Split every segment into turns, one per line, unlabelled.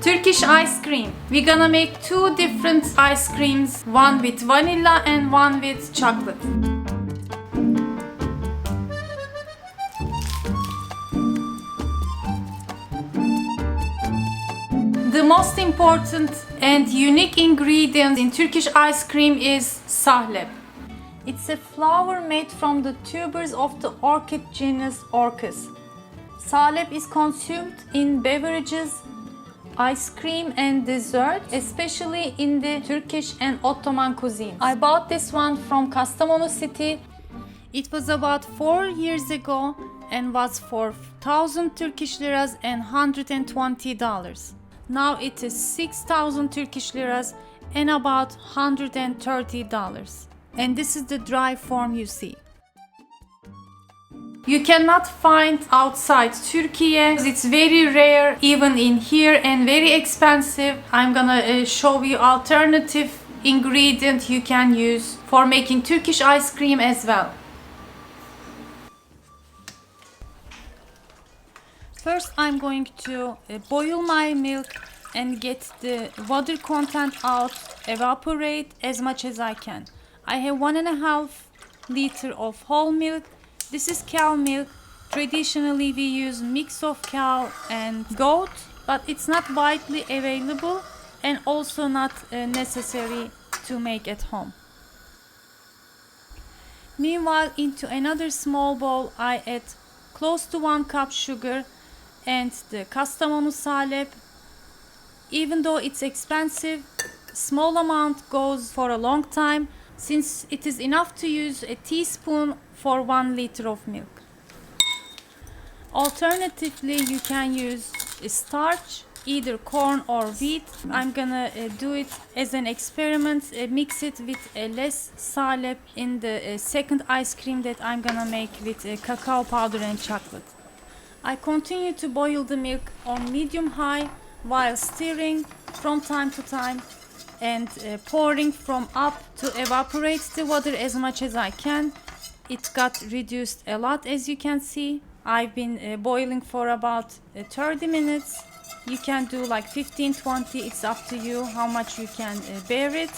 Turkish ice cream. We're gonna make two different ice creams, one with vanilla and one with chocolate. The most important and unique ingredient in Turkish ice cream is Sahlep. It's a flour made from the tubers of the orchid genus Orchis. Sahlep is consumed in beverages, ice cream and dessert, especially in the Turkish and Ottoman cuisine. I bought this one from Kastamonu city. It was about 4 years ago and was for 1,000 Turkish liras and $120. Now it is 6,000 Turkish liras and about $130. And this is the dry form you see. You cannot find outside Turkey. It's very rare even in here and very expensive. I'm gonna show you alternative ingredient you can use for making Turkish ice cream as well. First I'm going to boil my milk and get the water content out, evaporate as much as I can. I have 1.5 liter of whole milk. This is cow milk. Traditionally we use mix of cow and goat, but it's not widely available and also not necessary to make at home. Meanwhile, into another small bowl I add close to 1 cup sugar and the Kastamonu Sahlep. Even though it's expensive, small amount goes for a long time, since it is enough to use a teaspoon for 1 liter of milk. Alternatively, you can use starch, either corn or wheat. I'm gonna do it as an experiment, mix it with less Sahlep in the second ice cream that I'm gonna make with cacao powder and chocolate. I continue to boil the milk on medium-high while stirring from time to time and pouring from up to evaporate the water as much as I can. It got reduced a lot, as you can see. I've been boiling for about 30 minutes. You can do like 15-20, it's up to you how much you can bear it.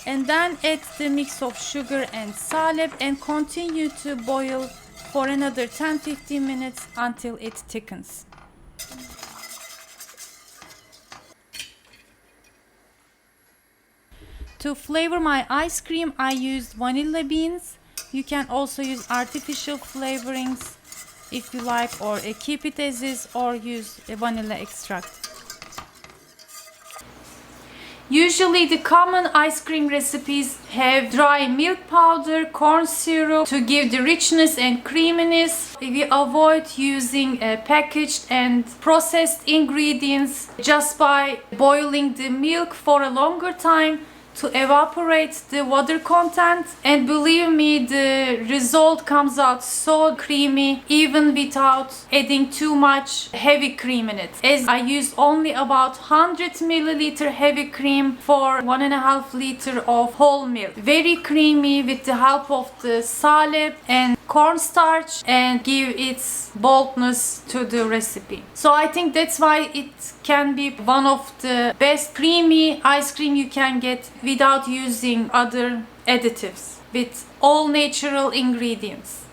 And then add the mix of sugar and Sahlep and continue to boil for another 10-15 minutes until it thickens. To flavor my ice cream, I used vanilla beans. You can also use artificial flavorings if you like, or keep it as is, or use a vanilla extract. Usually the common ice cream recipes have dry milk powder, corn syrup to give the richness and creaminess. We avoid using packaged and processed ingredients just by boiling the milk for a longer time to evaporate the water content, and believe me, the result comes out so creamy even without adding too much heavy cream in it, as I used only about 100 milliliter heavy cream for 1.5 liter of whole milk. Very creamy with the help of the Sahlep and cornstarch, and give its boldness to the recipe. So I think that's why it can be one of the best creamy ice cream you can get without using other additives, with all natural ingredients.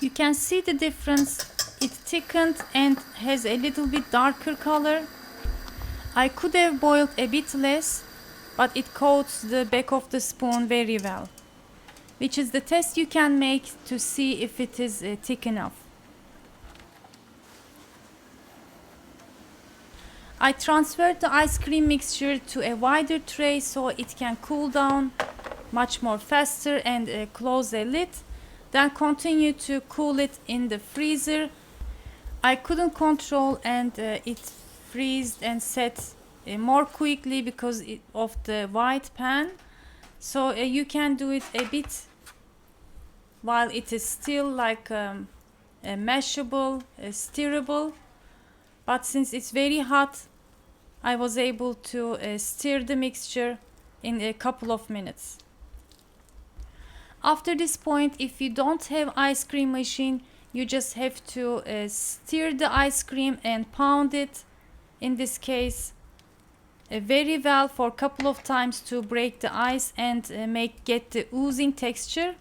You can see the difference. It thickened and has a little bit darker color. I could have boiled a bit less, but it coats the back of the spoon very well, which is the test you can make to see if it is thick enough. I transferred the ice cream mixture to a wider tray so it can cool down much more faster, and close a lid. Then continue to cool it in the freezer. I couldn't control, and it freezed and set more quickly because of the white pan. So you can do it a bit while it is still like mashable, stirrable. But since it's very hot, I was able to stir the mixture in a couple of minutes. After this point, if you don't have ice cream machine, You just have to stir the ice cream and pound it, in this case very well for a couple of times to break the ice and get the oozing texture.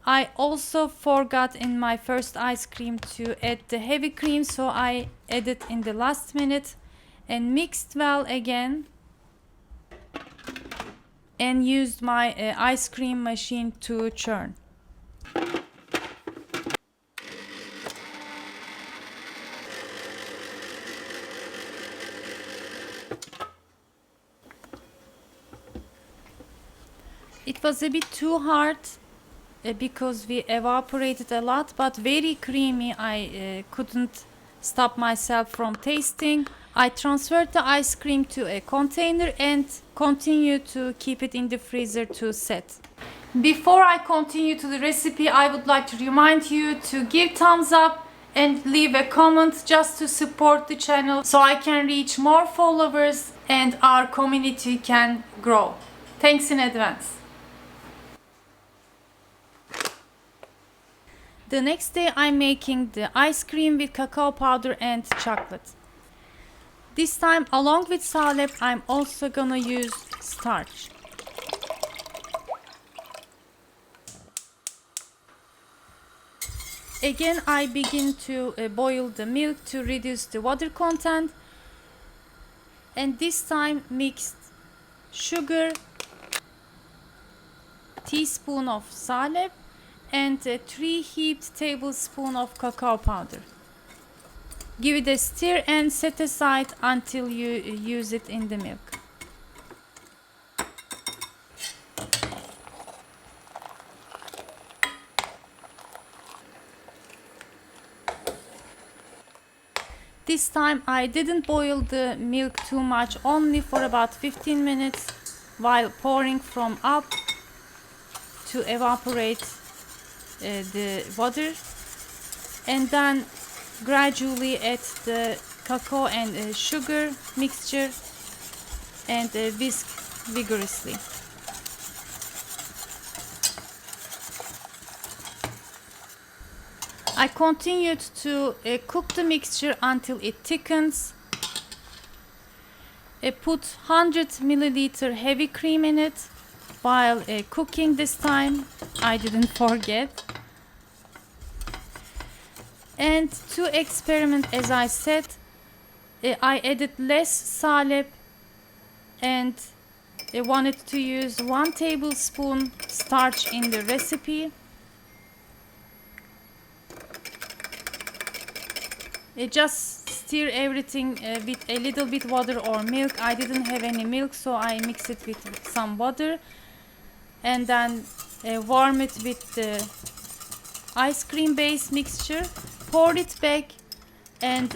I also forgot in my first ice cream to add the heavy cream, so I added in the last minute and mixed well again and used my ice cream machine to churn. It was a bit too hard because we evaporated a lot, but very creamy. I couldn't stop myself from tasting. I transferred the ice cream to a container and continued to keep it in the freezer to set. Before I continue to the recipe, I would like to remind you to give thumbs up and leave a comment just to support the channel so I can reach more followers and our community can grow. Thanks in advance. The next day I'm making the ice cream with cacao powder and chocolate. This time along with Sahlep I'm also gonna use starch. Again I begin to boil the milk to reduce the water content, and this time mixed sugar, teaspoon of Sahlep and 3 heaped tablespoons of cacao powder. Give it a stir and set aside until you use it in the milk. This time I didn't boil the milk too much, only for about 15 minutes while pouring from up to evaporate the water, and then gradually add the cacao and sugar mixture and whisk vigorously. I continued to cook the mixture until it thickens. Put 100 milliliter heavy cream in it. While cooking this time, I didn't forget. And to experiment, as I said, I added less Sahlep and I wanted to use 1 tablespoon starch in the recipe. Just stir everything with a little bit water or milk. I didn't have any milk, so I mix it with some water and then warm it with the ice cream base mixture. Pour it back and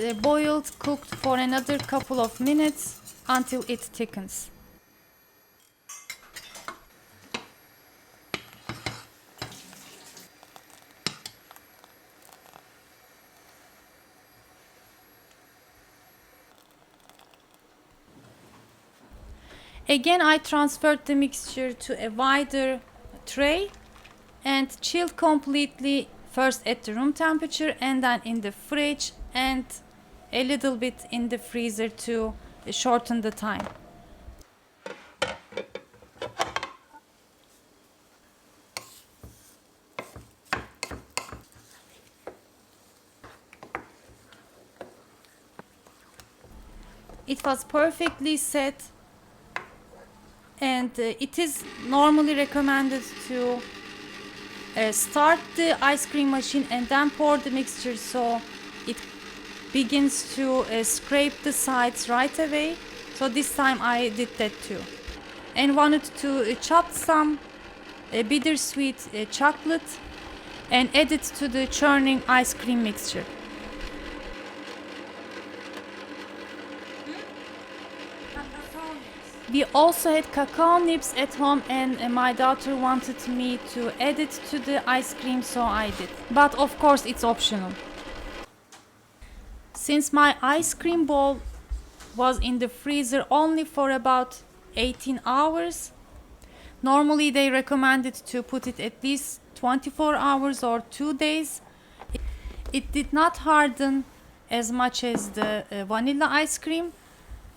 cooked for another couple of minutes until it thickens. Again, I transferred the mixture to a wider tray and chilled completely, first at the room temperature and then in the fridge and a little bit in the freezer to shorten the time. It was perfectly set. And it is normally recommended to start the ice cream machine and then pour the mixture so it begins to scrape the sides right away. So this time I did that too. And wanted to chop some bittersweet chocolate and add it to the churning ice cream mixture. We also had cacao nibs at home and my daughter wanted me to add it to the ice cream, so I did. But of course it's optional. Since my ice cream bowl was in the freezer only for about 18 hours, normally they recommended to put it at least 24 hours or 2 days. It did not harden as much as the vanilla ice cream,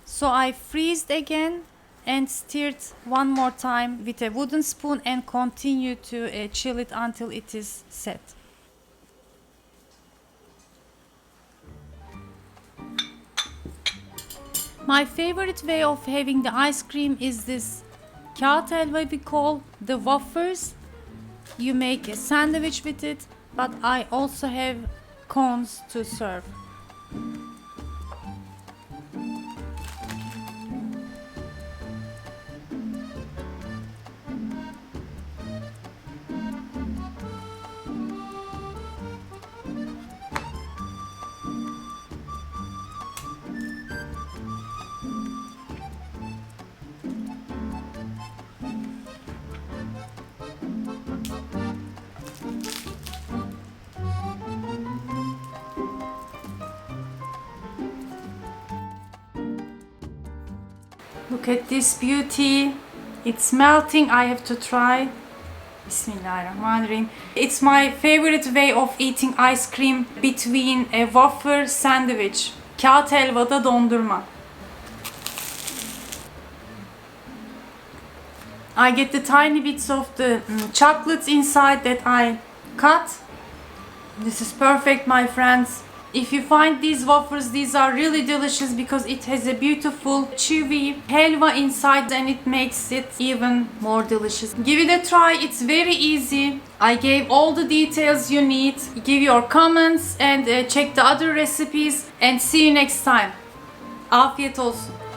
so I freezed again and stirred one more time with a wooden spoon and continue to chill it until it is set. My favorite way of having the ice cream is this kağıt helva we call the wafers. You make a sandwich with it, but I also have cones to serve. Look at this beauty. It's melting. I have to try. Bismillahirrahmanirrahim. It's my favorite way of eating ice cream between a wafer sandwich. Kağıt helvada dondurma. I get the tiny bits of the chocolate inside that I cut. This is perfect, my friends. If you find these wafers, these are really delicious because it has a beautiful chewy helva inside and it makes it even more delicious. Give it a try, it's very easy. I gave all the details you need. Give your comments and check the other recipes and see you next time. Afiyet olsun.